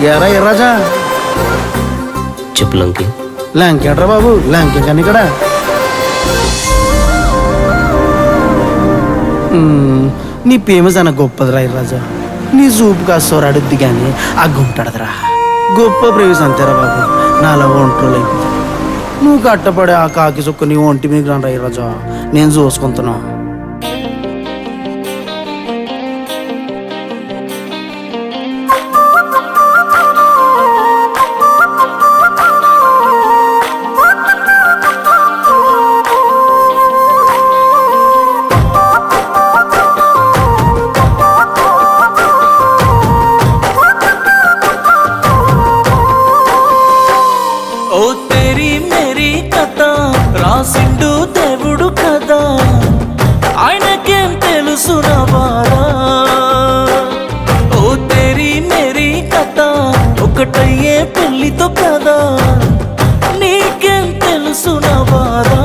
ఎరా ఎర్రాజా చెప్పు లంకి. లంకేంట్రా బాబు, లంకే కానీ ఇక్కడ నీ ఫేమస్ అన్న గొప్పదిరా ఎర్రాజా. నీ చూపు కాసోరాడుద్ది కానీ ఆ గుంటాడదురా. గొప్ప ప్రేమిస్ అంతేరా బాబు, నాలా ఒంట్రోలు అయిపోతుంది. నువ్వు కట్టపడే ఆ కాకి చొక్క నీ ఒంటి మీద రాను రాజా, నేను చూసుకుంటున్నా. రాసిండు దేవుడు కదా, ఆయనకేం తెలుసు నవారా. ఓ తేరీ మేరీ కథ ఒకటయ్యే పెళ్లితో కదా, నీకేం తెలుసు నవారా.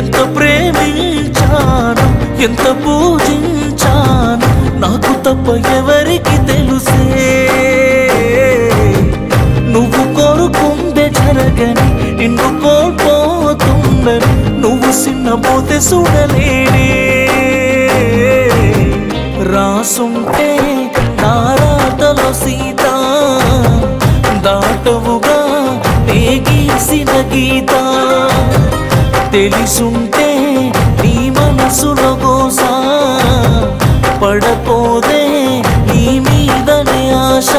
ఎంత ప్రేమించాను, ఎంత పూజించాను, నాకు తప్ప ఎవరికి తెలుసే. నువ్వు కోరుకుందే జరగని, నిన్ను కోల్పోతుందని, నువ్వు సిన్నపోతే చూడలేనే. రాసుంటే నా రాతలో సీత, దాటవుగా నే గీసిన గీత. తెలిసుంటే నీ మనసులో గోసా, పడపోదే నీ మీదనే ఆశ.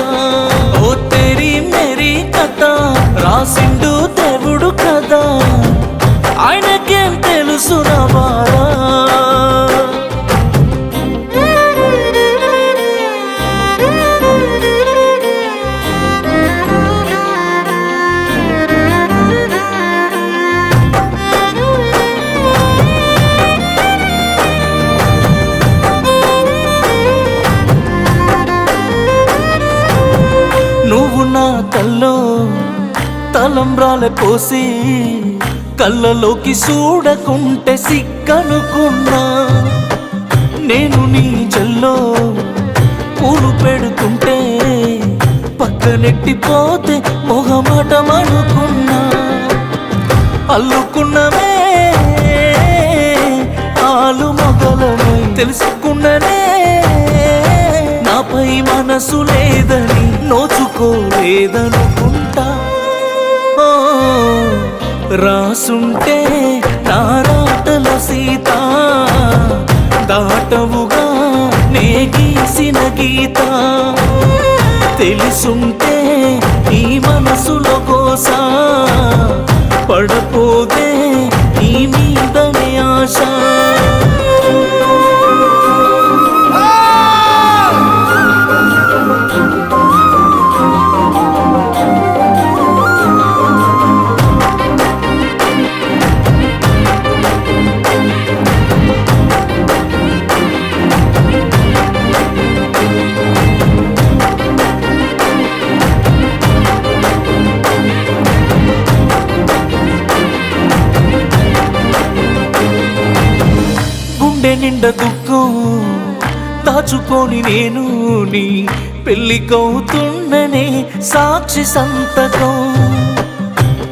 ఓ తేరీ మేరీ కథ రాసిండు దేవుడు కదా, ఆయనకేం తెలుసు నవారా. నువ్వు నా కల్లో తలంబ్రాల పోసి, కళ్ళలోకి చూడకుంటే సిగ్గనుకున్నా. నేను నీ చెల్లో పూలు పెడుతుంటే పక్కనెట్టిపోతే మొహమాటమనుకున్నా. అల్లుకున్నవే ఆలు మొగలని తెలుసుకున్ననే, నాపై మనసు లేదని నోచుకోలేదనుకుంటా. రాసుంటే నా రాతల సీత, దాటవుగా నే గీసిన గీత. తెలుసుంటే ఈ మనసులో కోసా, పడపోదే నీ మీదనే ఆశ. నిండా దుఃఖం దాచుకొని నేను నీ పెళ్ళికవుతున్ననే సాక్షి సంతకం.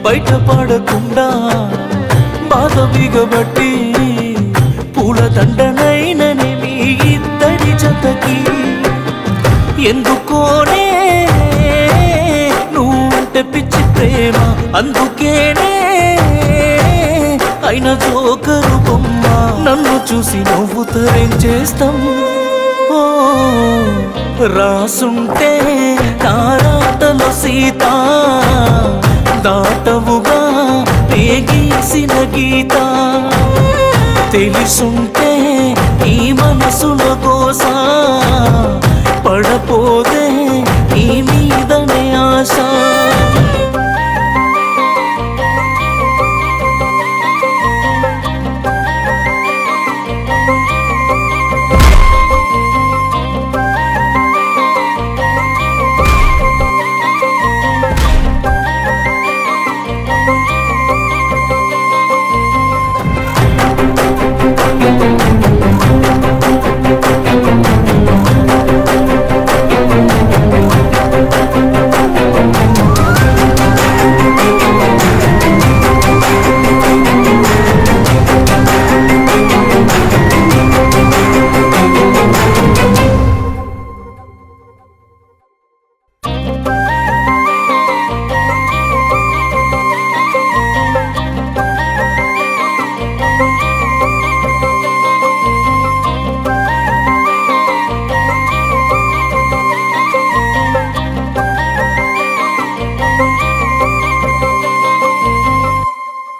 బయటపడకుండా బాధ బిగబట్టి పూల దండనైనని మీ ఇద్దరి జతకి. ఎందుకోనే నువ్వుంటే పిచ్చి ప్రేమ, అందుకేనే అయిన జోకరు బొమ్మ. నన్ను చూసి నవ్వుతారేం చేస్తాం. ఓ రాసుంటే నా రాతలో సీత, దాటవుగా నే గీసిన గీత. తెలుసుంటే ఈ మనసులో కోసా, పడపోదే నీ మీదనే ఆశ.